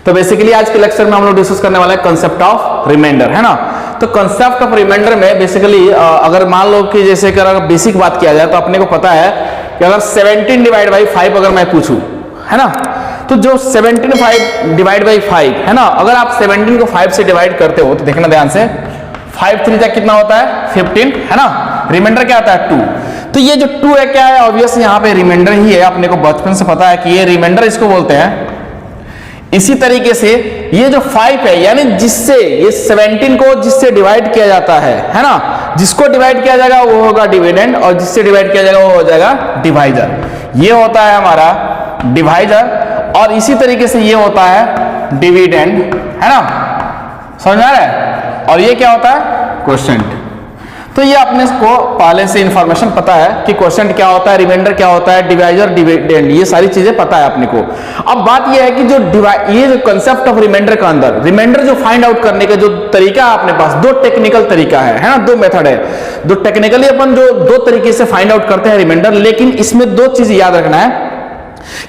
तो बेसिकली आज के लेक्चर में हम लोग डिस्कस करने वाले हैं कंसेप्ट ऑफ रिमाइंडर, है ना। तो कंसेप्ट ऑफ रिमाइंडर में बेसिकली अगर मान लो कि जैसे अगर बेसिक बात किया जाए तो अपने को पता है कि अगर 17 डिवाइड बाई 5 अगर मैं पूछूं, है ना, तो जो 17 डिवाइड बाई 5 है ना, अगर आप 17 को 5 से डिवाइड करते हो तो देखना ध्यान से, 5 3 तक कितना होता है 15, है ना। रिमाइंडर क्या आता है 2। तो ये जो 2 है क्या है, ऑब्वियस यहाँ पे रिमाइंडर ही है, अपने को बचपन से पता है कि ये रिमाइंडर इसको बोलते हैं। इसी तरीके से ये जो 5 है, यानी जिससे ये 17 को जिससे डिवाइड किया जाता है ना, जिसको डिवाइड किया जाएगा वो होगा डिविडेंड और जिससे डिवाइड किया जाएगा वो हो जाएगा डिवाइजर। ये होता है हमारा डिवाइजर और इसी तरीके से ये होता है डिविडेंड, है ना, समझ आ रहा है। और ये क्या होता है क्वोशिएंट। तो ये अपने को पहले से इंफॉर्मेशन पता है कि क्वोशिएंट क्या होता है, रिमाइंडर क्या होता है, डिवाइजर, डिविडेंड, ये सारी चीजें पता है अपने को। अब बात ये है कि ये जो कंसेप्ट ऑफ रिमाइंडर का अंदर रिमाइंडर जो फाइंड आउट करने का जो तरीका है अपने पास, दो टेक्निकल तरीका है ना, दो मेथड है। दो टेक्निकली अपन जो दो तरीके से फाइंड आउट करते हैं रिमाइंडर, लेकिन इसमें दो चीज याद रखना है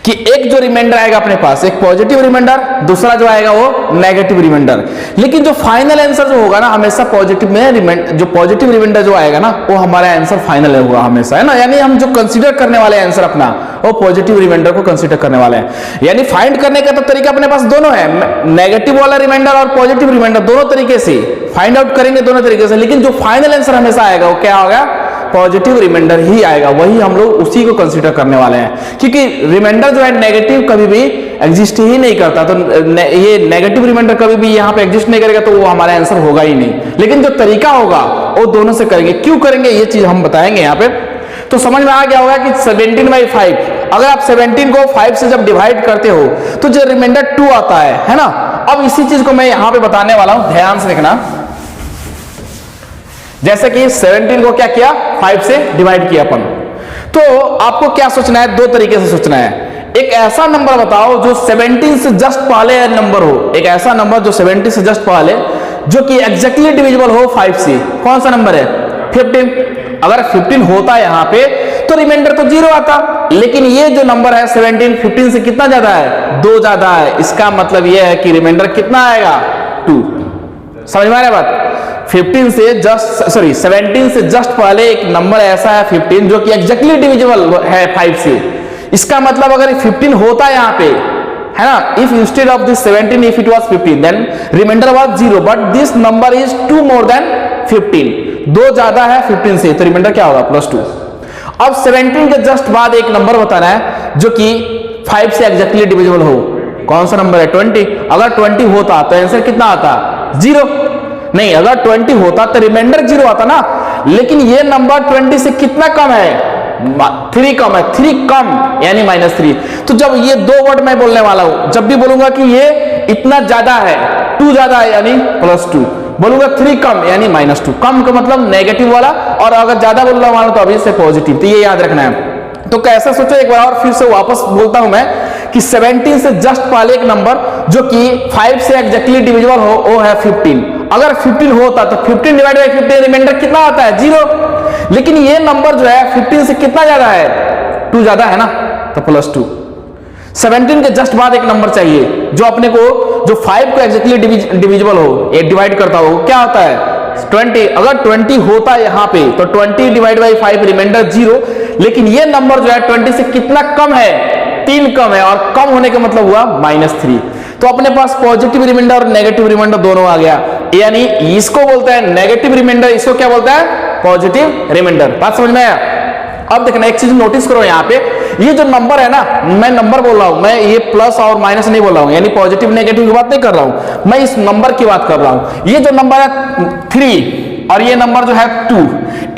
कि एक जो रिमाइंडर आएगा अपने पास, एक पॉजिटिव रिमाइंडर, दूसरा जो आएगा वो नेगेटिव रिमाइंडर। लेकिन जो फाइनल आंसर जो होगा ना हमेशा पॉजिटिव में, जो पॉजिटिव रिमाइंडर जो आएगा ना वो हमारा आंसर फाइनल होगा हमेशा, है ना। यानी हम जो कंसीडर करने वाले आंसर अपना वो पॉजिटिव रिमाइंडर को कंसीडर करने वाले हैं। यानी फाइंड करने का तो तरीका अपने पास दोनों है, नेगेटिव वाला रिमाइंडर और पॉजिटिव रिमाइंडर, दोनों तरीके से फाइंड आउट करेंगे दोनों तरीके से। लेकिन जो फाइनल आंसर हमेशा आएगा वो क्या होगा, पॉजिटिव रिमाइंडर ही आएगा, वही हम लोग उसी को कंसीडर करने वाले हैं। क्योंकि रिमाइंडर जो है नेगेटिव कभी भी एग्जिस्ट ही नहीं करता, तो ये नेगेटिव रिमाइंडर कभी भी यहाँ पे एग्जिस्ट नहीं करेगा तो वो हमारा आंसर होगा ही नहीं। लेकिन जो तरीका होगा वो दोनों से करेंगे। क्यों करेंगे ये चीज हम बताएंगे यहाँ पे। तो समझ में आ गया होगा कि 17/5, अगर आप 17 को 5 से जब डिवाइड करते हो तो जो रिमाइंडर 2 आता है ना। अब इसी चीज को मैं यहाँ पे बताने वाला हूं, ध्यान से देखना। जैसे कि 17 को क्या किया, 5 से डिवाइड किया अपन, तो आपको क्या सोचना है, दो तरीके से सोचना है। एक ऐसा नंबर बताओ जो 17 से जस्ट पहले नंबर हो, एक ऐसा नंबर जो 17 से जस्ट पहले जो कि एग्जैक्टली डिविजिबल हो 5 से। कौन सा नंबर है, 15। अगर 15 होता है यहां पे तो रिमाइंडर तो 0 आता, लेकिन ये जो नंबर है 17 15 से कितना ज्यादा है, 2 ज्यादा है। इसका मतलब यह है कि रिमाइंडर कितना आएगा, 2। समझ में आ रहा है बात। 17 से जस्ट पहले एक नंबर ऐसा है 15 जो कि एग्जैक्टली डिविजिबल है 5 से। इसका मतलब अगर 15 होता है यहाँ पे, है ना, if instead of this 17 if it was 15 then reminder was 0 but this number is 2 more than 15, 2 ज्यादा है 15 से, तो रिमाइंडर क्या होगा, +2। अब 17 के जस्ट बाद एक नंबर बताना है जो कि 5 से एग्जैक्टली डिविजिबल हो। कौन सा नंबर है, 20। अगर 20 होता तो आंसर कितना आता, 0 नहीं। अगर 20 होता तो रिमाइंडर 0 आता ना, लेकिन ये नंबर 20 से कितना कम है, 3 कम है, 3 कम यानी -3। तो जब ये दो वर्ड मैं बोलने वाला हूं, जब भी बोलूंगा कि ये इतना ज्यादा है, 2 ज्यादा है यानी +2, बोलूंगा 3 कम यानी -2। कम का मतलब नेगेटिव वाला, और अगर ज्यादा बोल रहा हूं तो अभी से पॉजिटिव। तो ये याद रखना है। तो कैसे सोचो एक बार और फिर से वापस बोलता हूं मैं कि 17 से जस्ट पहले एक नंबर जो कि 5 से एग्जैक्टली डिविजिबल हो वो है 15। अगर 15 होता तो 15 डिवाइड बाई 15 रिमाइंडर कितना आता है, 0। लेकिन ये नंबर जो है 15 से कितना ज्यादा है, 2 ज्यादा है ना, तो +2। 17 के जस्ट बाद एक नंबर चाहिए जो अपने को, जो 5 को एग्जैक्टली डिविजिबल हो, ये डिवाइड करता हो, क्या होता है 20। अगर 20 होता है यहाँ पे तो 20 डिवाइड बाई 5 रिमाइंडर 0। लेकिन ये नंबर जो है 20 से कितना कम है, 3 कम है, और कम होने का मतलब हुआ -3। तो अपने पास पॉजिटिव रिमाइंडर और नेगेटिव रिमाइंडर दोनों आ गया। यानी इसको बोलते हैं नेगेटिव रिमाइंडर, इसको क्या बोलता है, पॉजिटिव रिमाइंडर। बात समझ में आया। अब देखना एक चीज नोटिस करो, यहाँ पे ये जो नंबर है ना, मैं नंबर बोल रहा हूं, मैं ये प्लस और माइनस नहीं बोल रहा हूं, यानी पॉजिटिव नेगेटिव की बात नहीं कर रहा हूं, मैं इस नंबर की बात कर रहा हूं। ये जो नंबर है 3 और ये नंबर जो है 2,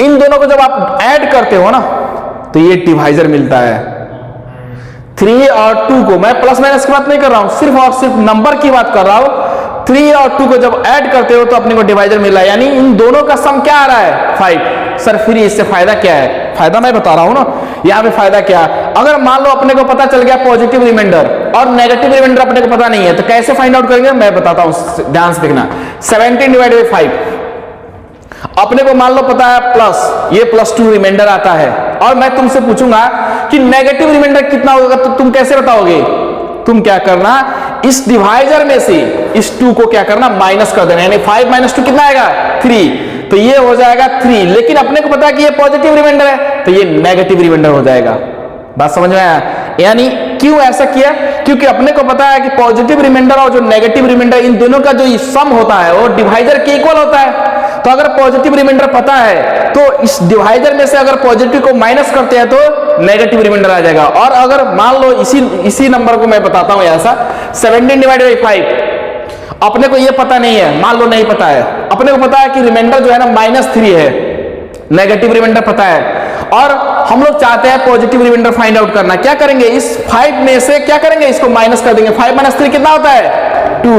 इन दोनों को जब आप ऐड करते हो ना तो ये डिवाइजर मिलता है। 3 और 2 को, मैं प्लस माइनस की बात नहीं कर रहा हूं, सिर्फ और सिर्फ नंबर की बात कर रहा हूं। 3 और 2 को जब ऐड करते हो तो अपने को डिवाइजर मिल रहा है, यानी इन दोनों का सम क्या आ रहा है, 5। सर फिर इससे फायदा क्या है, फायदा मैं बता रहा हूं ना, यहाँ पे फायदा क्या है। अगर मान लो अपने को पता चल गया पॉजिटिव रिमाइंडर और नेगेटिव रिमाइंडर अपने को पता नहीं है, तो कैसे फाइंड आउट करेंगे मैं बताता हूं, ध्यान से देखना। 17 डिवाइड बाई 5 अपने को मान लो पता है प्लस, ये +2 रिमाइंडर आता है, और मैं तुमसे पूछूंगा कि नेगेटिव रिमाइंडर कितना होगा, तो तुम कैसे बताओगे। तुम क्या करना, इस डिवाइजर में से इस 2 को क्या करना, माइनस कर देना, यानी 5 माइनस 2 कितना आएगा 3, तो ये हो जाएगा 3। लेकिन अपने को पता है कि ये पॉजिटिव रिमाइंडर है, तो ये नेगेटिव रिमाइंडर हो जाएगा। बात समझ में आया? यानी क्यों ऐसा किया, क्योंकि अपने को पता है कि पॉजिटिव रिमाइंडर और जो नेगेटिव रिमाइंडर इन दोनों का जो सम होता है वो डिवाइजर के इक्वल होता है। तो अगर पॉजिटिव रिमाइंडर पता है तो इस डिवाइजर में से अगर पॉजिटिव को माइनस करते हैं तो नेगेटिव रिमाइंडर आ जाएगा। और अगर मान लो इसी नंबर को मैं बताता हूं ऐसा, 17 डिवाइडेड बाई 5, अपने को ये पता नहीं है, मान लो नहीं पता है, अपने को पता है कि रिमाइंडर जो है ना -3 है, नेगेटिव रिमाइंडर पता है, और हम लोग चाहते हैं पॉजिटिव रिमाइंडर फाइंड आउट करना। क्या करेंगे, इस 5 में से क्या करेंगे, इसको माइनस कर देंगे। 5 माइनस 3 कितना होता है 2,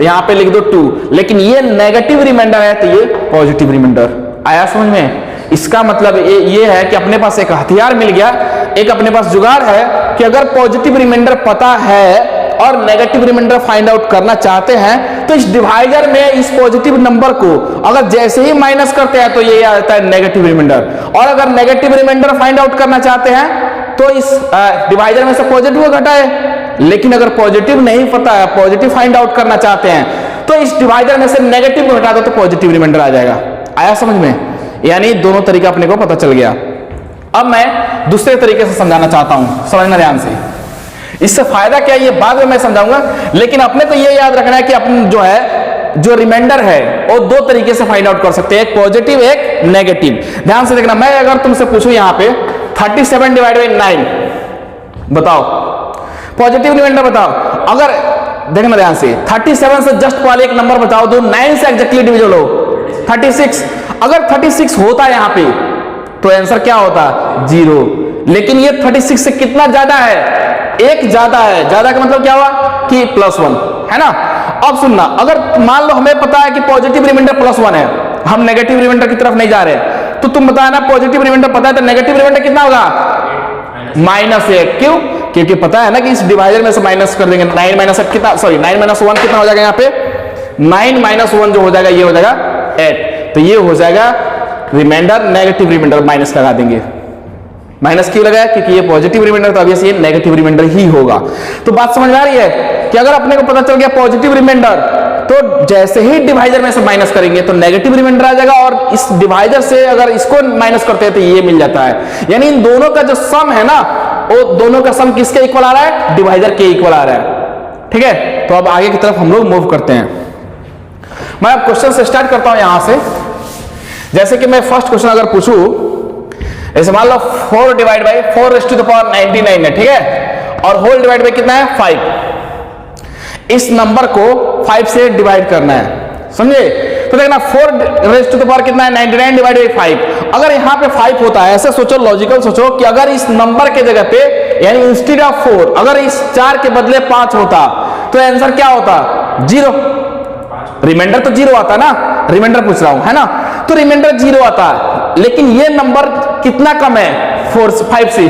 यहां पे लिख दो 2। लेकिन ये नेगेटिव रिमाइंडर है तो ये पॉजिटिव रिमाइंडर। आया समझ में? इसका मतलब ये है कि अपने पास एक हथियार मिल गया, एक अपने पास जुगाड़ है कि अगर पॉजिटिव रिमाइंडर पता है और नेगेटिव रिमाइंडर फाइंड आउट करना चाहते हैं तो इस डिवाइजर में इस पॉजिटिव नंबर को अगर जैसे ही माइनस करते हैं तो ये आता है नेगेटिव रिमाइंडर, और अगर नेगेटिव रिमाइंडर फाइंड आउट करना चाहते हैं तो इस डिवाइजर में से पॉजिटिव को घटाए। लेकिन अगर पॉजिटिव नहीं पता है, पॉजिटिव फाइंड आउट करना चाहते हैं तो इस डिवाइजर में से नेगेटिव को घटा दो तो पॉजिटिव रिमाइंडर आ जाएगा। आया समझ में? यानी दोनों तरीका अपने को पता चल गया। अब मैं दूसरे तरीके से समझाना चाहता हूं, समझना ध्यान से। इससे फायदा क्या है ये बाद में मैं समझाऊंगा, लेकिन अपने को ये याद रखना है कि अपन जो रिमाइंडर है वो 2 तरीके से फाइंड आउट कर सकते हैं, एक पॉजिटिव एक नेगेटिव। ध्यान से देखना, मैं अगर तुमसे पूछूं यहां पे 37 डिवाइडेड बाई 9 बताओ, पॉजिटिव रिमाइंडर बताओ। अगर देखना ध्यान से, 37 से जस्ट पहले एक नंबर बताओ जो 9 से एग्जैक्टली डिविजल हो, 36। अगर 36 होता है यहां पे तो आंसर क्या होता, 0। लेकिन ये 36 से कितना ज्यादा है, 1 ज्यादा है। ज्यादा का मतलब क्या हुआ कि +1 है ना। अब सुनना, अगर मान लो हमें पता है कि पॉजिटिव रिमाइंडर +1 है, हम नेगेटिव रिमाइंडर की तरफ नहीं जा रहे, तो तुम बताया ना पॉजिटिव रिमाइंडर पता है तो नेगेटिव रिमाइंडर कितना होगा, -1। क्यों? क्योंकि पता है ना कि इस डिवाइजर में से माइनस कर देंगे। 9 माइनस 8 कितना, सॉरी 9 माइनस 1 कितना हो जाएगा यहाँ पे, 9 माइनस 1 जो हो जाएगा ये हो जाएगा 8। तो ये हो जाएगा रिमाइंडर, नेगेटिव रिमाइंडर माइनस लगा देंगे। माइनस क्यों लगाया, क्योंकि ये पॉजिटिव रिमाइंडर तो ऑब्वियसली ये नेगेटिव रिमाइंडर ही होगा। तो बात समझ में आ रही है कि अगर अपने को पता चल गया पॉजिटिव रिमाइंडर तो जैसे ही डिवाइजर में से माइनस करेंगे तो नेगेटिव रिमाइंडर आ जाएगा, और इस डिवाइजर से अगर इसको माइनस करते हैं तो ये मिल जाता है। यानी इन दोनों का जो सम है ना, वो दोनों का सम किसके इक्वल आ रहा है, डिवाइजर के इक्वल आ रहा है। ठीक है, तो अब आगे की तरफ हम लोग मूव करते हैं। मैं अब क्वेश्चन से स्टार्ट करता हूं यहां से। जैसे कि मैं फर्स्ट क्वेश्चन अगर पूछूं, ऐसे मान लो 4 डिवाइड बाई 4⁻99 है, ठीक है, और होल डिवाइड बाई कितना है 5। इस नंबर को 5 से डिवाइड करना है, समझे? तो देखना 4 कितना है 99 डिवाइड बाई 5। अगर यहां पे 5 होता है, ऐसे सोचो, लॉजिकल सोचो कि अगर इस नंबर के जगह पे यानी इंस्टेड ऑफ 4 अगर इस 4 के बदले 5 होता तो आंसर क्या होता, 0। रिमाइंडर तो 0 आता ना, रिमाइंडर पूछ रहा हूं है ना, तो रिमाइंडर 0 आता है। लेकिन ये नंबर कितना कम है, 5 से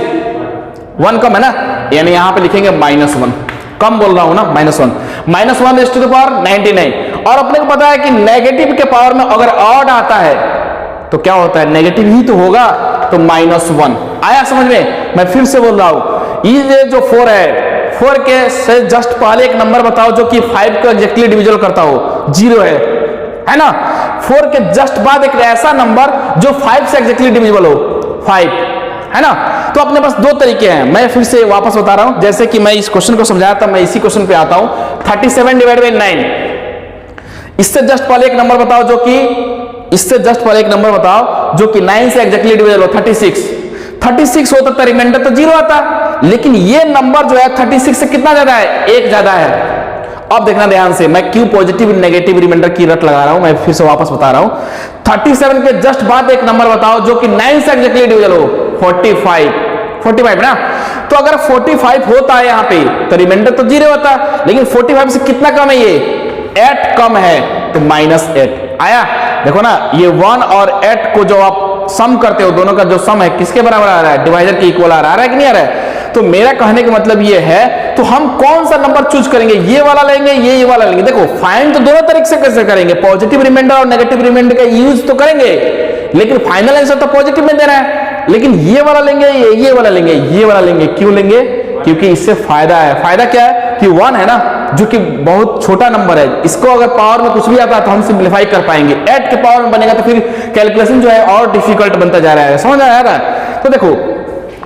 1 कम है ना, यानी यहां पे लिखेंगे -1। कम बोल रहा हूं ना, -1 -1⁻99। और अपने को पता है कि नेगेटिव के पावर में अगर ऑड आता है तो क्या होता है, नेगेटिव ही तो होगा, तो -1। आया समझ में? मैं फिर से बोल रहा हूं, ये जो 4 है, 4 के से जस्ट पहले एक नंबर बताओ जो कि 5 को एग्जैक्टली डिविजल करता हो, 0 है ना। 4 के जस्ट बाद एक ऐसा नंबर जो 5 से एग्जैक्टली डिविजिबल हो, 5 है ना। तो अपने पास 2 तरीके हैं, मैं फिर से वापस बता रहा हूं। जैसे कि मैं इस क्वेश्चन को समझाया था, मैं इसी क्वेश्चन पे आता हूं। 37 डिवाइड बाई 9, इससे जस्ट पहले एक नंबर बताओ जो कि 9 से एग्जैक्टली डिविजिबल हो, 36 होता तो रिमाइंडर तो 0 आता, लेकिन ये नंबर जो है 36 से कितना ज्यादा है, 1 ज्यादा है। अब देखना ध्यान से, मैं क्यों पॉजिटिव नेगेटिव रिमाइंडर की रट लगा रहा हूं, मैं फिर से वापस बता रहा हूं। 37 के जस्ट बाद एक नंबर बताओ जो कि 9 से एग्जैक्टली डिविजिबल हो, 45 ना। तो अगर 45 होता है यहां पे तो रिमाइंडर तो 0 होता, लेकिन 45 से कितना कम है, ये 8 कम है, तो -8 आया। देखो ना, ये 1 और 8 को जो आप सम करते हो, दोनों का जो सम है किसके बराबर आ रहा है, डिवाइजर के इक्वल आ रहा है कि नहीं आ रहा है। तो मेरा कहने का मतलब ये है, तो हम कौन सा नंबर चूज करेंगे, ये वाला लेंगे, ये वाला लेंगे। देखो फाइंड तो दोनों तरीके से कैसे करेंगे, पॉजिटिव रिमाइंडर और नेगेटिव रिमाइंडर का यूज तो करेंगे, लेकिन फाइनल आंसर तो पॉजिटिव में देना है। लेकिन ये वाला लेंगे, ये वाला लेंगे, ये वाला लेंगे, क्यों लेंगे, क्योंकि इससे फायदा है। फायदा क्या है कि 1 है ना, जो कि बहुत छोटा नंबर है, इसको अगर पावर में कुछ भी आता है तो हम सिंप्लीफाई कर पाएंगे। 8 के पावर में बनेगा तो फिर कैलकुलेशन जो है और डिफिकल्ट बनता जा रहा है। समझ आ रहा है? तो देखो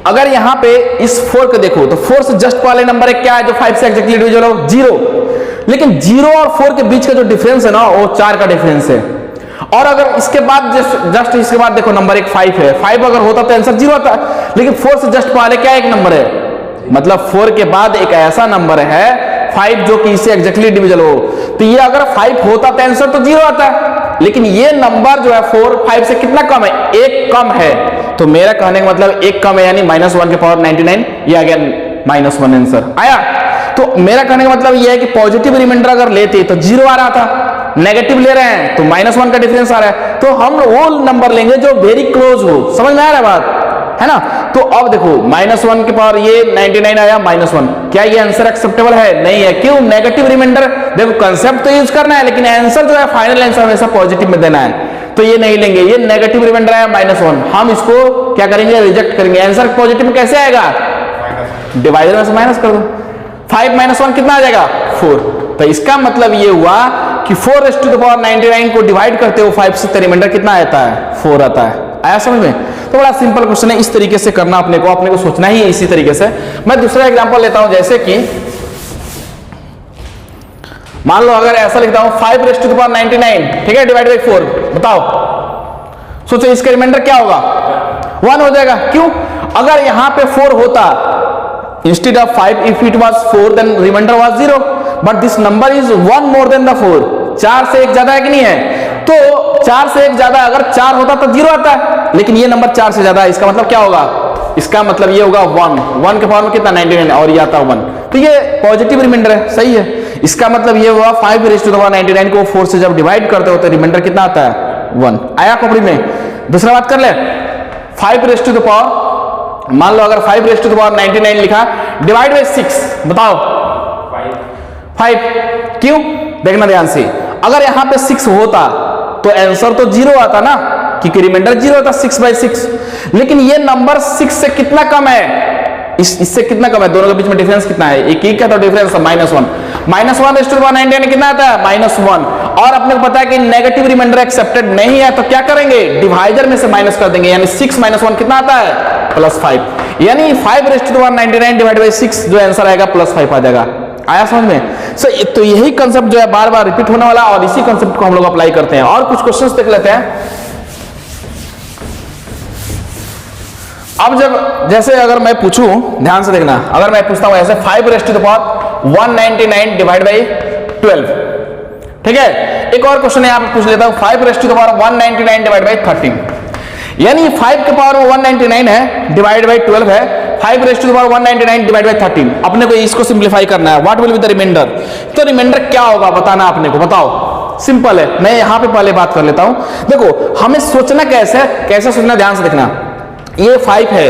अगर यहाँ पे इस 4 को देखो तो 4 से जस्ट वाले नंबर है क्या है जो 5 से एग्जैक्टली डिविजिबल हो? 0। लेकिन 0 और 4 के बीच का जो डिफरेंस है ना वो 4 का डिफरेंस है। और अगर इसके बाद जस्ट इसके बाद देखो नंबर एक 5 है, 5 अगर होता तो आंसर 0 आता, लेकिन 4 से जस्ट पहले क्या एक नंबर है, मतलब 4 के बाद एक ऐसा नंबर है 5 जो कि इससे एग्जैक्टली डिविजिबल हो। तो ये अगर 5 होता तो आंसर तो 0 आता है, लेकिन ये नंबर जो है 4 5 से कितना कम है? 1 कम है। तो मेरा कहने का मतलब 1 कम है, यानी -1 के पावर 99, ये अगेन -1 आंसर आया। तो मेरा कहने का मतलब ये है कि पॉजिटिव रिमाइंडर अगर लेते तो 0 आ रहा था, नेगेटिव ले रहे हैं तो -1 का डिफरेंस आ रहा है। तो हम वो नंबर लेंगे जो वेरी क्लोज हो। समझ में आ रहा है बात, है ना? तो अब देखो -1 के पावर ये 99 आया -1, क्या ये आंसर एक्सेप्टेबल है? नहीं है। क्यों? Negative reminder. देखो कंसेप्ट तो यूज करना है, लेकिन आंसर जो है फाइनल आंसर हमेशा पॉजिटिव में देना है, तो ये नहीं लेंगे। ये नेगेटिव रिमाइंडर आया -1, हम इसको क्या करेंगे? रिजेक्ट करेंगे। आंसर पॉजिटिव में कैसे आएगा? डिवाइडर में से माइनस कर दो। 5 - 1 कितना आ जाएगा? 4। तो इसका मतलब ये हुआ कि 4⁻99 को डिवाइड करते हो 5 से, रिमाइंडर कितना आता है? 4 आता है। आया समझ में? तो बड़ा सिंपल क्वेश्चन है, इस तरीके से करना अपने को सोचना ही है इसी तरीके से। मैं दूसरा एग्जांपल लेता हूं, जैसे कि मान लो अगर ऐसा लिखता हूं 5⁻99, ठीक है, डिवाइड बाई 4। बताओ, सोचो इसका रिमाइंडर क्या होगा? 1 हो जाएगा। क्यों? अगर यहां पे 4 होता, instead of 5 if it was 4 then remainder was 0, but this number is 1 more than the 4। 4 से 1 ज्यादा है कि नहीं है? तो 4 से 1 ज्यादा, अगर 4 होता तो 0 आता है, लेकिन ये नंबर 4 से ज्यादा है। इसका मतलब क्या होगा? इसका मतलब ये होगा 1 के पावर में कितना? 99, और ये आता है 1। तो ये पॉजिटिव रिमाइंडर है, सही है। इसका मतलब ये हुआ 5⁻99 को 4 से जब डिवाइड करते हो तो रिमाइंडर कितना आता है? 1 आया खोपड़ी में। दूसरा बात कर ले, 5⁻, मान लो अगर 5⁻99 लिखा, डिवाइड बाई 6। बताओ 5। क्यों? देखना ध्यान से, अगर यहां पे 6 होता तो आंसर तो 0 आता ना, क्योंकि रिमाइंडर 0 होता 6/6। लेकिन ये नंबर 6 से कितना कम है? इससे कितना कम है? दोनों के बीच में डिफरेंस कितना है? एक का तो डिफरेंस है -1। -1⁻99 कितना आता है? -1। और अपने को पता है कि नेगेटिव रिमाइंडर एक्सेप्टेड नहीं है, तो क्या करेंगे? डिवाइडर में से माइनस कर देंगे, यानी 6 - 1 कितना आता है? +5। यानी 5⁻99 डिवाइड बाई 6 जो आंसर आएगा +5 आ जाएगा। आया समझ में? तो यही कंसेप्ट जो है बार बार रिपीट होने वाला, और इसी कंसेप्ट को हम लोग अप्लाई करते हैं। और कुछ क्वेश्चंस देख लेते हैं। अब जब जैसे अगर मैं पूछूं, ध्यान से देखना, अगर मैं पूछता हूं ऐसे 5⁻199 डिवाइड बाई 12, ठीक है। एक और क्वेश्चन यहां पे पूछ लेता हूं, 5⁻199 डिवाइड बाई 13, यानी 5 के पावर में 199 है, डिवाइड बाई 12 है। 5⁻199 डिवाइड बाई 13, अपने को इसको सिंप्लीफाई करना है। What will be the reminder? तो रिमाइंडर क्या होगा बताना अपने को, बताओ। सिंपल है, मैं यहां पे पहले बात कर लेता हूं। देखो हमें सोचना कैसे सोचना, ध्यान से देखना। ये 5 है,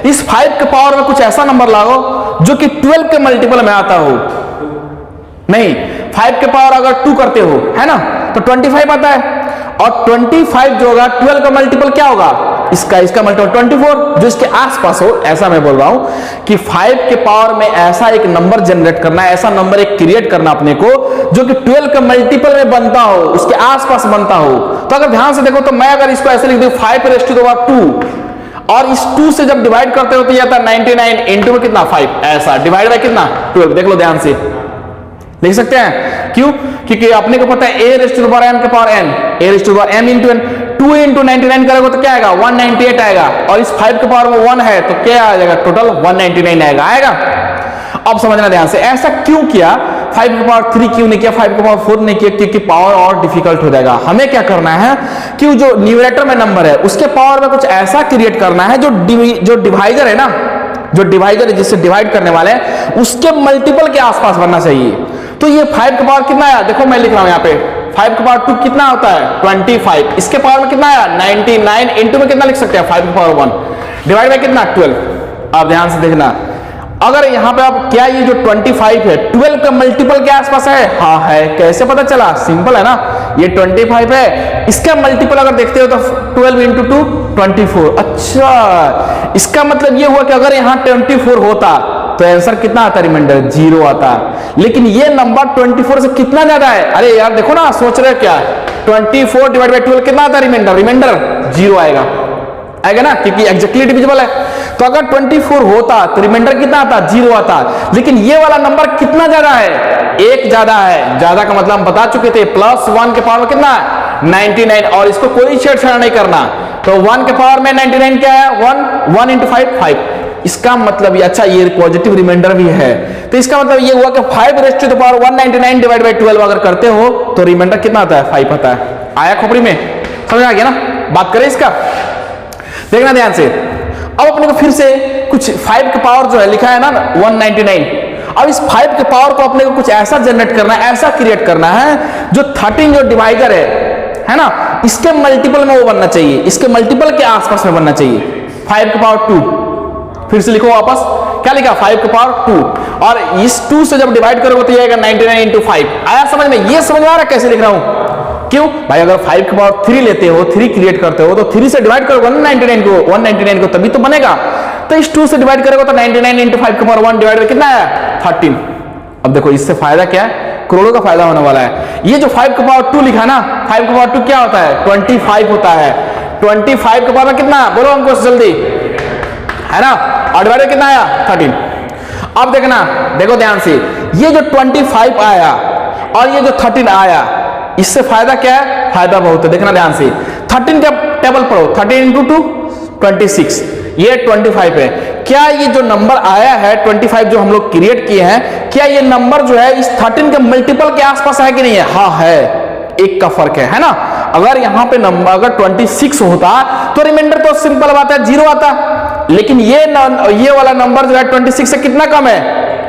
इस 5 के पावर में कुछ ऐसा नंबर लागो जो कि 12 के मल्टीपल में आता हो। नहीं, 5 के पावर अगर 2 करते हो, है ना, तो 25 आता है। और 25 जो होगा 12 का मल्टीपल क्या होगा? इसका मल्टीपल 24, जो इसके आसपास हो। ऐसा मैं बोल रहा हूं कि 5 के पावर में ऐसा एक नंबर जनरेट करना है, ऐसा नंबर एक क्रिएट करना अपने को जो कि 12 के मल्टीपल में बनता हो, उसके आसपास बनता हो। तो अगर ध्यान से देखो, तो मैं अगर इसको ऐसे लिख दूं 5⁻2, और इस 2 से जब डिवाइड करते हो तो ये आता है 99, इंटू में कितना? 5, ऐसा डिवाइड बाय कितना? 12। देख लो ध्यान से, देख सकते हैं। क्यों? क्योंकि अपने को पता है a⁻m के power n, a⁻m into n, 2 into 99 करोगे तो क्या आएगा? 198 आएगा। और इस 5 के पावर में 1 है तो क्या आ जाएगा? टोटल 199 आएगा। अब समझना ध्यान से, ऐसा क्यों किया? 5 के पावर 3 क्यों नहीं किया? 5 के पावर 4 नहीं किया? क्योंकि पावर और डिफिकल्ट हो जाएगा। हमें क्या करना है कि जो न्यूमरेटर में नंबर है उसके पावर में कुछ ऐसा क्रिएट करना है जो डिवाइजर है ना, जो डिवाइजर जिससे डिवाइड करने वाले हैं उसके मल्टीपल के आसपास बनना चाहिए। तो ये 5 का पावर कितना आया? देखो मैं लिख रहा हूं यहाँ पे, 5 का पावर 2 कितना होता है? 25। इसके पावर में कितना आया? 99, इंटू में कितना लिख सकते हैं? 5 का पावर 1, डिवाइड बाय कितना? 12। अब ध्यान से देखना, अगर यहां पे आप क्या ये जो 25 है 12 का मल्टीपल के आसपास है? हाँ है। कैसे पता चला? सिंपल है ना, ये 25 है, इसका मल्टीपल अगर देखते हो तो 12 इंटू 2 24। अच्छा, इसका मतलब ये हुआ कि अगर यहां 24 होता तो आंसर कितना आता है रिमाइंडर 0 आता। लेकिन ये नंबर 24 से कितना ज्यादा है, अरे यार देखो ना, सोच रहे क्या, 24 डिवाइड बाई 12 कितना आता है रिमाइंडर, रिमाइंडर 0 आएगा ना, क्योंकि एग्जैक्टली डिविजिबल है। तो अगर 24 होता तो रिमाइंडर कितना आता, 0 आता। लेकिन ये वाला नंबर कितना ज्यादा है, 1 ज्यादा है। ज्यादा का मतलब हम बता चुके थे, +1 के पावर में कितना है 99, और इसको कोई छेड़छाड़ नहीं करना। तो 1 के पावर में 99 क्या है, 1 इंटू 5। इसका मतलब ये, अच्छा ये पॉजिटिव रिमाइंडर भी है, तो इसका मतलब ये हुआ कि 5 raise to the power 199 divide by 12 अगर करते हो तो रिमाइंडर कितना आता है, 5 आता है। आया खोपड़ी में, समझ आ गया ना। बात करें इसका, देखना ध्यान से। अब अपने को फिर से कुछ 5 के पावर जो है लिखा है ना 199, अब इस 5 के पावर को अपने को कुछ ऐसा जनरेट करना है, ऐसा क्रिएट करना है जो 13 जो डिवाइडर है ना, इसके मल्टीपल में वो बनना चाहिए, इसके मल्टीपल के आसपास में बनना चाहिए। 5 के पावर 2, फिर से लिखो वापस, क्या लिखा 5 के पावर 2, और इस 2 से जब डिवाइड करोगे तो ये आएगा 99 इंटू 5। आया समझ में, ये समझ में आ रहा है कैसे लिख रहा हूं। क्यों भाई, अगर 5 के पावर 3 लेते हो, 3 क्रिएट करते हो, तो 3 से डिवाइड करोगे 199 को तभी तो बनेगा। तो इस 2 से डिवाइड करोगे तो 99 इंटू 5 के पावर 1 डिवाइड कितना आया 13। अब देखो इससे फायदा क्या है, करोड़ों का फायदा होने वाला है। ये जो 5 के पावर 2 लिखा ना, 5 के पावर 2 क्या होता है, 25 होता है। 25 के पावर में कितना, बोलो हमको जल्दी, है ना, और डिवाइड कितना आया 13। अब देखना, देखो ध्यान से, ये जो 25 आया और ये जो 13 आया, इससे फायदा क्या है, फायदा बहुत है। देखना ध्यान से, 13 का टेबल पढ़ो, 13 इंटू 2 26, ये 25 है। क्या ये जो नंबर आया है 25 जो हम लोग क्रिएट किए हैं, क्या ये नंबर जो है इस 13 के मल्टीपल के आसपास है कि नहीं है, हाँ है, 1 का फर्क है ना। अगर यहां पे नंबर अगर 26 होता तो रिमाइंडर तो सिंपल बात है 0 आता, लेकिन ये वाला नंबर जो है 26 से कितना कम है,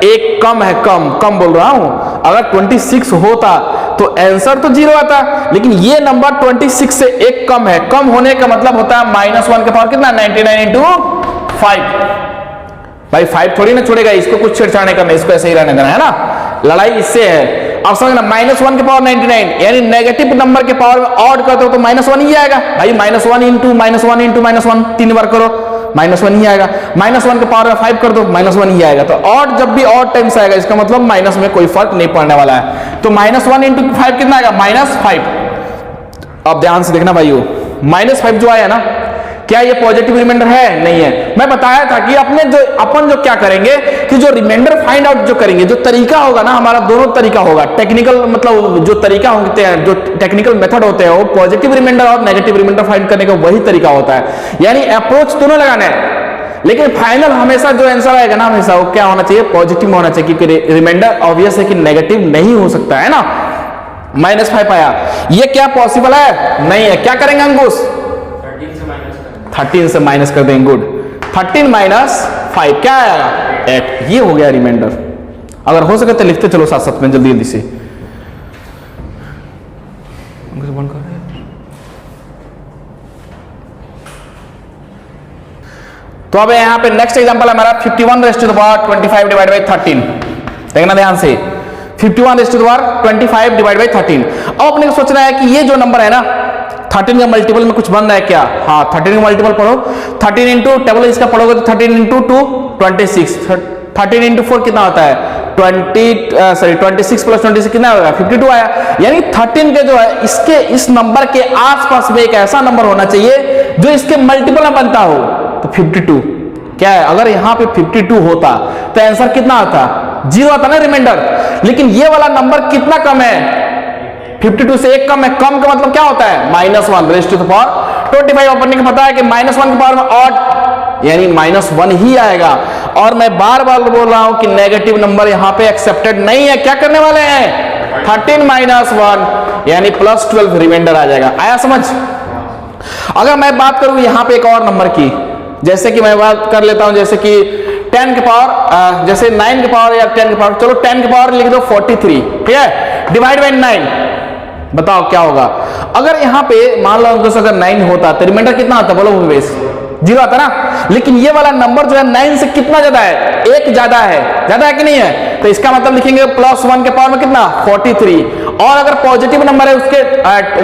1 कम है, कम बोल रहा हूं। अगर 26 होता तो आंसर तो 0 आता, लेकिन ये नंबर 26 से 1 कम है। कम होने का मतलब होता है -1 के पावर कितना, 99 इंटू 5। भाई 5 थोड़ी ना छोड़ेगा, इसको कुछ छेड़छाड़ नहीं करना, इसको ऐसे ही रहने देना, है ना। लड़ाई इससे है। अब समझना, -1 के पावर 99, यानी नेगेटिव नंबर के पावर में ऑड करते हो तो -1 ही आएगा। भाई -1 इंटू -1 इंटू -1 3 बार करो, -1 ही आएगा। -1 के पावर में 5 कर दो, -1 ही आएगा। तो ऑड जब भी ऑड टाइम्स आएगा, इसका मतलब माइनस में कोई फर्क नहीं पड़ने वाला है। तो -1 इंटू 5 कितना आएगा, -5। अब ध्यान से देखना भाइयों, -5 जो आया ना, क्या ये पॉजिटिव रिमाइंडर है, नहीं है। मैं बताया था कि अपन जो क्या करेंगे कि जो रिमाइंडर फाइंड आउट जो करेंगे, जो तरीका होगा ना हमारा, दोनों तरीका होगा। टेक्निकल मतलब जो तरीका होते हैं, जो टेक्निकल मेथड होते हैं, वो पॉजिटिव रिमाइंडर और नेगेटिव रिमाइंडर फाइंड करने का वही तरीका होता है। यानी अप्रोच दोनों लगाना है, लेकिन फाइनल हमेशा जो आंसर आएगा ना, हमेशा वो क्या होना चाहिए, पॉजिटिव होना चाहिए, क्योंकि रिमाइंडर ऑब्वियस है कि नेगेटिव नहीं हो सकता, है ना। -5 आया, ये क्या पॉसिबल है, नहीं है। क्या करेंगे अंकुश, 13 से माइनस कर देंगे। गुड, 13 माइनस 5 क्या आएगा, 8। ये हो गया रिमाइंडर। अगर हो सके तो लिखते चलो साथ साथ में, जल्दी जल्दी से। तो अब यहां पे नेक्स्ट एग्जांपल है हमारा 51 raise to the power 25 divide by 13। देखना ध्यान से, 51 raise to the power 25 divide by 13। अब अपने को सोचना है कि ये जो नंबर है ना, 13 के मल्टीपल में कुछ बन रहा है क्या, हाँ 13 का मल्टीपल पढ़ो। 13 इंटू टेबल इसका पढ़ोगे तो 13 इंटू 2 26, 13 इंटू 4 कितना होता है 26 प्लस 26 कितना होगा 52 आया। यानी 13 के जो है इसके इस नंबर के आसपास में एक ऐसा नंबर होना चाहिए जो इसके मल्टीपल में बनता हो। तो 52 क्या है, अगर यहां पे 52 होता तो आंसर कितना आता, 0 आता ना रिमाइंडर। लेकिन ये वाला नंबर कितना कम है, 52 से 1 कम है। कम का मतलब क्या होता है, -1 रेज़ टू द पावर 25। अपन को पता है कि -1 के पावर में ऑड यानी -1 ही आएगा। और मैं बार बार बोल रहा हूं कि नेगेटिव नंबर यहां पे एक्सेप्टेड नहीं है। क्या करने वाले हैं, 13 माइनस 1 यानी +12 रिमाइंडर आ जाएगा। आया समझ। अगर मैं बात करूं यहां पे एक और नंबर की, जैसे कि मैं बात कर लेता हूं, जैसे कि 10 के पावर, जैसे 9 के पावर या 10 के पावर, चलो 10 के पावर लिख दो 43, ठीक है, डिवाइड बाई 9। बताओ क्या होगा। अगर यहां पे मान लो अगर 9 होता तो रिमाइंडर कितना आता, बोलो बेस 0 आता ना। लेकिन ये वाला नंबर जो है 9 से कितना ज्यादा है, 1 ज्यादा है कि नहीं है। तो इसका मतलब लिखेंगे +1 के पावर में कितना 43। और अगर पॉजिटिव नंबर है उसके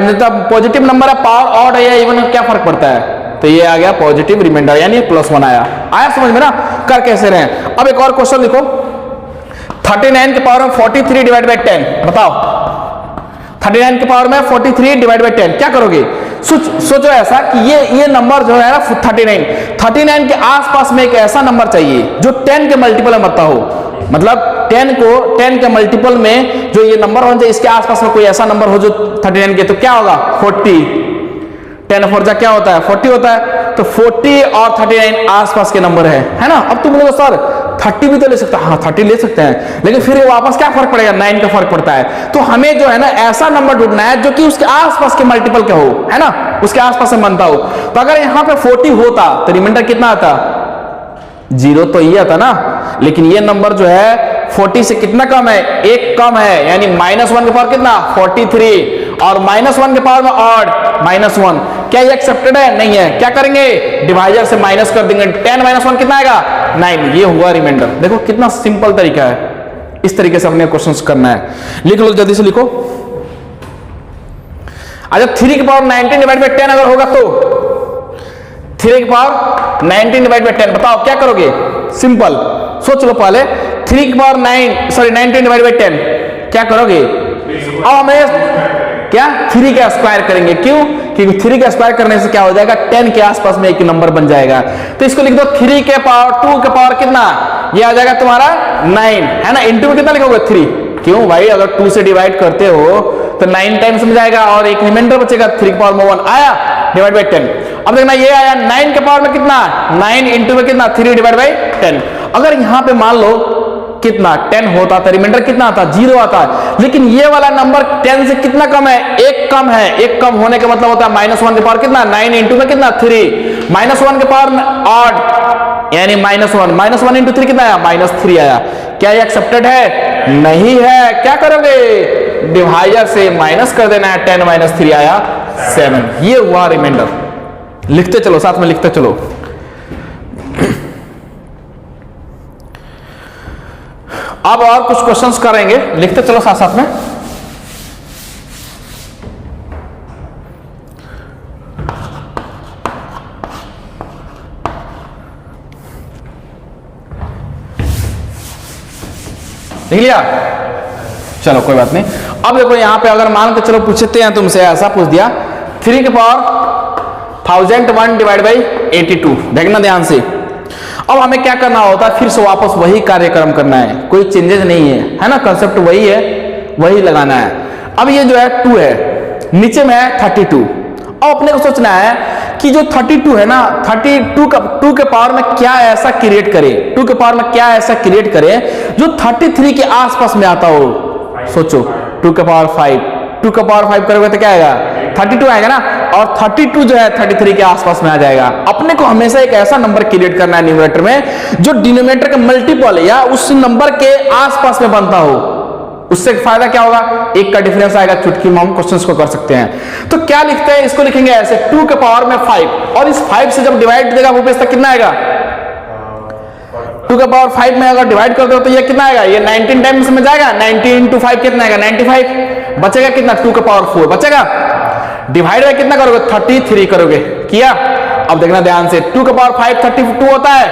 मतलब पॉजिटिव नंबर है, पावर ऑड है या इवन, क्या फर्क पड़ता है। तो ये आ गया पॉजिटिव रिमाइंडर यानी +1 आया। समझ में ना, कर कैसे रहे। अब एक और क्वेश्चन लिखो, 39 के पावर में 43 डिवाइड बाई 10, बताओ 39 के पावर में 43 डिवाइड बाई 10 क्या करोगे? सोचो ऐसा कि ये नंबर जो है ना 39 के आसपास में एक ऐसा नंबर चाहिए जो 10 के मल्टीपल में बनता हो, मतलब 10 के मल्टीपल में जो ये नंबर होना चाहिए, इसके आसपास में कोई ऐसा नंबर हो जो 39 के, तो क्या होगा 40, 10 4 जा क्या होता है 40 होता है, तो 40 और 39 आसपास के नंबर है ना। अब तुम बोलोगे सर 30 भी तो ले सकता है, हाँ 30 ले सकते हैं, लेकिन फिर वापस क्या फर्क पड़ेगा, 9 का फर्क पड़ता है। तो हमें जो है ना ऐसा नंबर ढूंढना है जो कि उसके आसपास के मल्टीपल का हो, है ना, उसके आसपास से बनता हो। तो अगर यहाँ पे 40 होता तो रिमाइंडर कितना आता, 0 तो ये आता ना, लेकिन ये नंबर जो है 40 से कितना कम है, 1 कम है, यानी -1 के पावर कितना 43, और -1 के पावर में ऑड -1, क्या ये एक्सेप्टेड है? नहीं है। क्या करेंगे, डिवाइजर से माइनस कर देंगे, 10 - 1 कितना आएगा 9, ये हुआ रिमाइंडर। देखो कितना सिंपल तरीका है, इस तरीके से अपने क्वेश्चंस करना है। लिख लो जल्दी से लिखो। अच्छा 3 की पावर 19 डिवाइड बाई 10 अगर होगा तो 3 की पावर 19 डिवाइड बाई 10, बताओ क्या करोगे? सिंपल सोच लो पहले, 3 की पावर 19 डिवाइड बाई 10 क्या करोगे? अब हमें क्या 3 का स्क्वायर करेंगे, क्यों? क्योंकि 3 का स्क्वायर करने से क्या हो जाएगा, 10 के आसपास में एक नंबर बन जाएगा। तो इसको लिख दो 3 के पावर 2 के पावर कितना, ये आ जाएगा तुम्हारा 9, है ना। इंटू में कितना लिखोगे 3, क्यों भाई अगर 2 से डिवाइड करते हो तो 9 टाइम्स में जाएगा और एक रिमाइंडर बचेगा 3 के पावर में 1 आया डिवाइड बाई 10। अब देखना ये आया 9 के पावर में कितना, 9 इंटू में कितना 3 डिवाइड बाई 10। अगर यहां पे मान लो कितना 10 होता तो रिमाइंडर कितना आता, 0 आता है, लेकिन ये वाला नंबर 10 से कितना कम है, 1 कम है। 1 कम होने का मतलब होता है -1 के पावर कितना, 9 इंटू में कितना 3, -1 के पावर में ऑड यानी -1 इंटू 3 कितना आया, -3 आया। क्या ये एक्सेप्टेड है? नहीं है। क्या करोगे, डिवाइजर से माइनस कर देना है, 10 - 3 आया 7, ये हुआ रिमाइंडर। लिखते चलो, साथ में लिखते चलो। अब और कुछ क्वेश्चंस करेंगे, लिखते चलो साथ साथ में। लिख लिया, चलो कोई बात नहीं। अब देखो यहां पे अगर मान के चलो पूछते हैं तुमसे, ऐसा पूछ दिया 3 के पावर 1001 डिवाइड बाई 82, देखना ध्यान से। अब हमें क्या करना होता है, फिर से वापस वही कार्यक्रम करना है, कोई चेंजेस नहीं है ना, कंसेप्ट वही है, वही लगाना है। अब ये जो है 2 है, नीचे में है 32। अब अपने को सोचना है कि जो 32 है ना, 2 के पावर में क्या ऐसा क्रिएट करे, 2 के पावर में क्या ऐसा क्रिएट करे जो 33 के आसपास में आता हो। सोचो 2 के पावर 5, 2 के पावर 5 करोगे तो क्या आएगा 32 आएगा ना, और 32 जो है 33 के आसपास में आ जाएगा। अपने को हमेशा एक ऐसा नंबर क्रिएट करना है न्यूमरेटर में जो डिनोमिनेटर का मल्टीपल या उस नंबर के आसपास में बनता हो। उससे फायदा क्या होगा, 1 का डिफरेंस आएगा, चुटकी में हम क्वेश्चंस को कर सकते हैं। तो क्या लिखते हैं, इसको लिखेंगे ऐसे 2 के पावर में 5, और इस 5 से जब डिवाइड देगा वो पेज तक कितना आएगा, 2 के पावर 5 में अगर डिवाइड कर दो तो ये कितना आएगा, ये 19 टाइम्स में जाएगा, 90 इंटू 5 कितना आएगा 95, बचेगा कितना 2 के पावर 4 बचेगा। डिवाइड में कितना करोगे 33 करोगे, किया। अब देखना ध्यान से, 2 के पावर 5 32 होता है,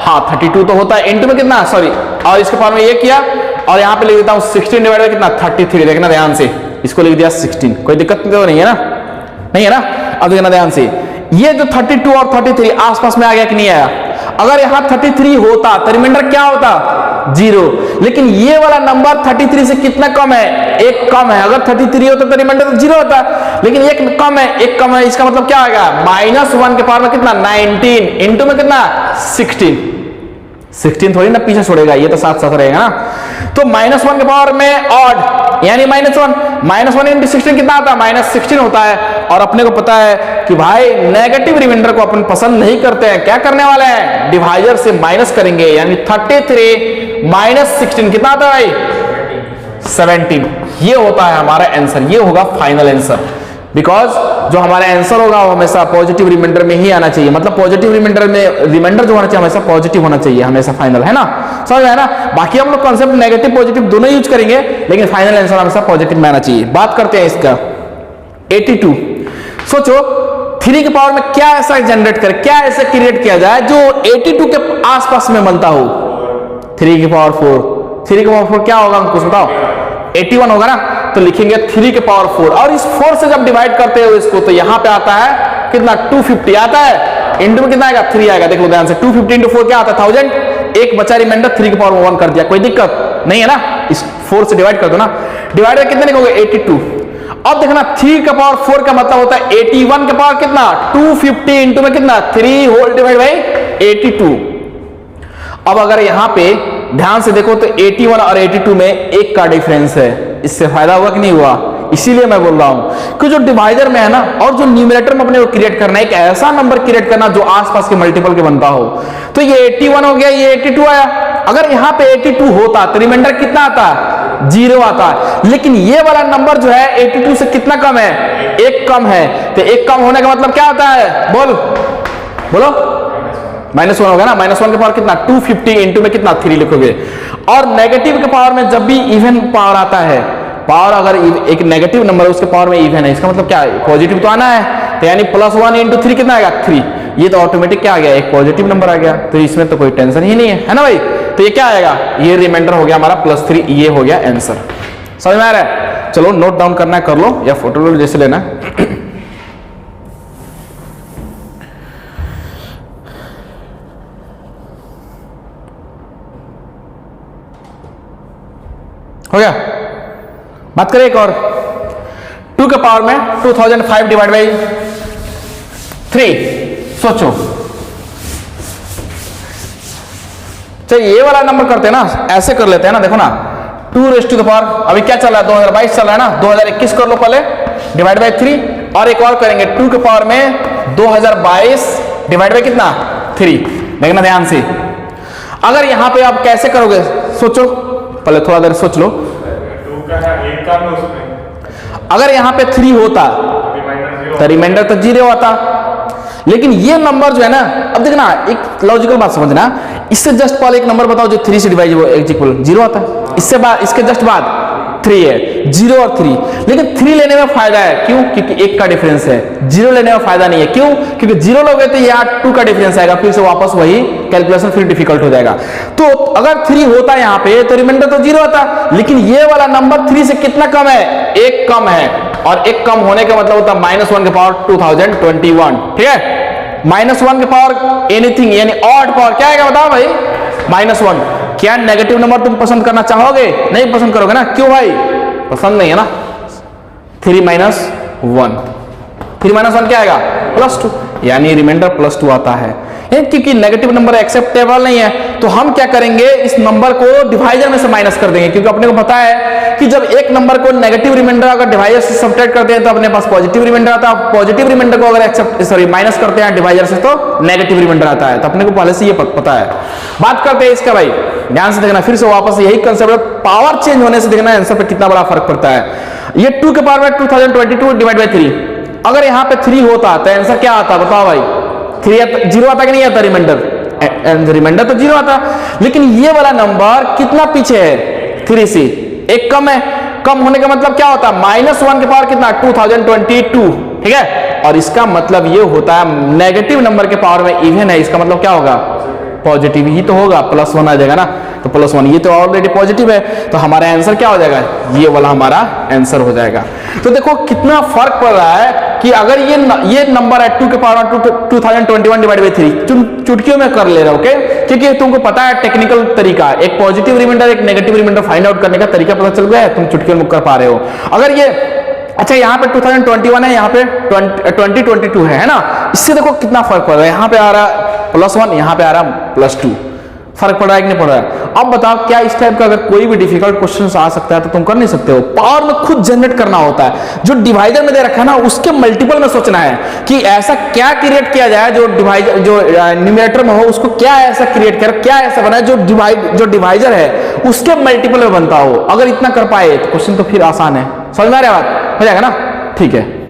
हाँ 32 तो होता है, इंटू में कितना सॉरी, और इसके पावर में ये किया, और यहां पे लिख देता हूं 16 डिवाइड कितना 33, देखना ध्यान से, इसको लिख दिया 16, कोई दिक्कत तो नहीं है ना, नहीं है ना। अब देखना ध्यान से, ये जो 32 और 33 आसपास में आ गया कि नहीं आया। अगर यहां 33 होता तो रिमाइंडर क्या होता 0, लेकिन ये वाला नंबर 33 से कितना कम है, 1 कम है। अगर 33 होता तो रिमाइंडर 0 होता, लेकिन 1 कम है, 1 कम है, इसका मतलब क्या आएगा -1 के पावर में कितना 19 इंटू में कितना 16 थोड़ी ना पीछे छोड़ेगा, ये तो साथ साथ रहेगा ना। तो -1 के पावर में ऑड यानी -1 इंटू 16 कितना आता है -16 होता है। और अपने को पता है कि भाई नेगेटिव रिमाइंडर को अपन पसंद नहीं करते हैं, क्या करने वाले हैं, डिवाइजर से माइनस करेंगे, यानी 33 - 16 कितना आता है भाई 17। ये होता है हमारा आंसर, ये होगा फाइनल आंसर, बिकॉज जो हमारा आंसर होगा वो हमेशा पॉजिटिव रिमाइंडर में ही आना चाहिए, मतलब पॉजिटिव रिमाइंडर में रिमाइंडर जो होना चाहिए हमेशा पॉजिटिव होना चाहिए, हमेशा फाइनल, है ना, समझ में है ना। बाकी हम लोग कॉन्सेप्ट नेगेटिव पॉजिटिव दोनों यूज करेंगे, लेकिन फाइनल आंसर हमेशा पॉजिटिव में आना चाहिए। बात करते हैं इसका 82। सोचो 3 के पावर में क्या ऐसा जनरेट करे, क्या ऐसा क्रिएट किया जाए जो 82 के आसपास में बनता हो, 3 की पावर 4, 3 की पावर 4 क्या होगा कुछ बताओ? 81 होगा ना, तो लिखेंगे 3 की पावर 4, और इस 4 से जब डिवाइड करते हो इसको तो यहां पे आता है कितना? 250 आता है, इंटू में कितना आएगा? 3 आएगा। देखो ध्यान से, 250 इंटू 4 क्या आता है? 1000, एक बचा रिमाइंडर, 3 की पावर 1 कर दिया, कोई दिक्कत नहीं है ना? इस 4 से डिवाइड कर दो ना, डिवाइड कितने लिखोगे? 82। अब देखना 3 का पावर 4 का मतलब होता है 81 का पावर कितना? 250 इंटू में कितना? 3 होल डिवाइड बाई 82। अब अगर यहां पे ध्यान से देखो तो 81 और 82 में 1 का डिफरेंस है, इससे फायदा हुआ कि नहीं हुआ? इसीलिए मैं बोल रहा हूं कि जो डिवाइडर में है ना और जो न्यूमरेटर में अपने को क्रिएट करना है, एक ऐसा नंबर क्रिएट करना जो आसपास के मल्टीपल के बनता हो। तो ये 81 हो गया, ये 82 आया। अगर यहां पे 82 होता तो रिमाइंडर कितना आता? 0 आता है। लेकिन ये वाला नंबर जो है 82 से कितना कम है? 1 कम है। तो 1 कम होने का मतलब क्या होता है? बोलो -1 होगा ना। -1 के पावर कितना? 250 इंटू में कितना? 3 लिखोगे। और नेगेटिव के पावर में जब भी इवन पावर आता है, पावर अगर एक नेगेटिव नंबर है उसके पावर में इवन है, इसका मतलब क्या है? पॉजिटिव तो आना है। तो यानी +1 इंटू 3 कितना आएगा? 3। ये तो ऑटोमेटिक क्या आ गया? एक पॉजिटिव नंबर आ गया, तो इसमें तो कोई टेंशन ही नहीं है ना भाई? तो ये क्या आएगा? ये रिमाइंडर हो गया हमारा +3, ये हो गया आंसर। समझ में आ रहा है? चलो नोट डाउन करना है कर लो, या फोटो लो, जैसे लेना है। हो गया? बात करें एक और, 2 के पावर में 2005 डिवाइड बाई 3। सोचो, चलिए ये वाला नंबर करते हैं ना, ऐसे कर लेते हैं ना। देखो ना, 2⁻, अभी क्या चल रहा है? 2022 चल रहा है ना, 2021 कर लो पहले, डिवाइड बाई 3। और एक और करेंगे, 2 के पावर में 2022 डिवाइड बाई कितना? 3। देखना ध्यान से, अगर यहां पे आप कैसे करोगे? सोचो, पहले थोड़ा देर सोच लो। अगर यहां पे 3 होता तो रिमाइंडर तो 0 आता। लेकिन ये नंबर जो है ना, अब देखना एक लॉजिकल बात समझना, इससे जस्ट पहले एक नंबर बताओ जो 3 से डिवाइड हो, 0 आता है। इससे बाद, इसके जस्ट बाद 3 है, 0 और 3। लेकिन 3 लेने में फायदा है, क्यों? क्योंकि 1 का डिफरेंस है। 0 लेने में फायदा नहीं है, क्यों? क्योंकि 0 लोगे तो यहाँ 2 का डिफरेंस आएगा, फिर से वापस वही कैलकुलेशन, फिर डिफिकल्ट हो जाएगा। तो अगर 3 होता यहाँ पे तो रिमाइंडर तो 0 आता। लेकिन ये वाला नंबर 3 से कितना कम है? 1 कम है। और 1 कम होने का मतलब होता है -1 के पावर 2021। ठीक है? -1 के पावर एनीथिंग, यानी ऑड पावर क्या आएगा बताओ भाई? -1। क्या नेगेटिव नंबर तुम पसंद करना चाहोगे? नहीं पसंद करोगे ना, क्यों भाई? पसंद नहीं है ना। 3 - 1, 3 - 1 क्या आएगा? +2, यानी रिमाइंडर +2 आता है। क्योंकि नेगेटिव नंबर एक्सेप्टेबल नहीं है, तो हम क्या करेंगे? इस नंबर को डिवाइजर में से माइनस कर देंगे, क्योंकि अपने को पता है कि जब एक नंबर को नेगेटिव रिमाइंडर अगर डिवाइजर से सब्ट्रैक्ट करते हैं तो अपने पास पॉजिटिव रिमाइंडर आता है। पॉजिटिव रिमाइंडर को अगर माइनस करते हैं डिवाइजर से तो नेगेटिव रिमाइंडर आता है। तो अपने को पहले से ये पता है। बात करते हैं इसका भाई, ध्यान से देखना, फिर से वापस यही कंसेप्ट, पावर चेंज होने से देखना आंसर पे कितना बड़ा फर्क पड़ता है। ये 2 के पावर में 2022 डिवाइड बाई 3, अगर यहाँ पे 3 होता तो आंसर क्या आता? बताओ भाई? 0 आता कि नहीं आता? रिमाइंडर तो 0 आता। लेकिन ये वाला नंबर कितना पीछे है? 3 से 1 कम है। कम होने का मतलब क्या होता है? -1 के पावर कितना? 2022। ठीक है? और इसका मतलब ये होता है नेगेटिव नंबर के पावर में इवन है, इसका मतलब क्या होगा? पॉजिटिव ही तो होगा, +1 आ जाएगा ना। तो +1, ये तो ऑलरेडी पॉजिटिव है, तो हमारा आंसर क्या हो जाएगा? ये वाला हमारा आंसर हो जाएगा। तो देखो कितना फर्क पड़ रहा है कि अगर ये नंबर है 2 के पावर 2021 डिवाइड बाई 3, चुटकियों में कर ले रहे हो, ओके? क्योंकि तुमको पता है टेक्निकल तरीका, एक पॉजिटिव रिमाइंडर एक नेगेटिव रिमाइंडर फाइंड आउट करने का तरीका पता चल गया है, तुम चुटकियों में कर पा रहे हो। अगर ये अच्छा यहाँ पे 2021 है, यहाँ पे 2022 है ना? इससे देखो कितना फर्क पड़ रहा है। यहाँ पे आ रहा +1, यहाँ पे आ रहा +2, फर्क पड़ रहा है कि नहीं पड़ रहा है? अब बताओ, क्या इस टाइप का अगर कोई भी डिफिकल्ट क्वेश्चन आ सकता है तो तुम कर नहीं सकते हो? पावर में खुद जनरेट करना होता है। जो डिवाइडर में दे रखा है ना, उसके मल्टीपल में सोचना है कि ऐसा क्या क्रिएट किया जाए जो डिवाइडर, जो न्यूमरेटर में हो उसको क्या ऐसा क्रिएट कर, क्या ऐसा बनाए जो डिवाइडर है उसके मल्टीपल में बनता हो। अगर इतना कर पाए तो क्वेश्चन तो फिर आसान है। समझ में आ रहा है बात? हो जाएगा ना? ठीक है।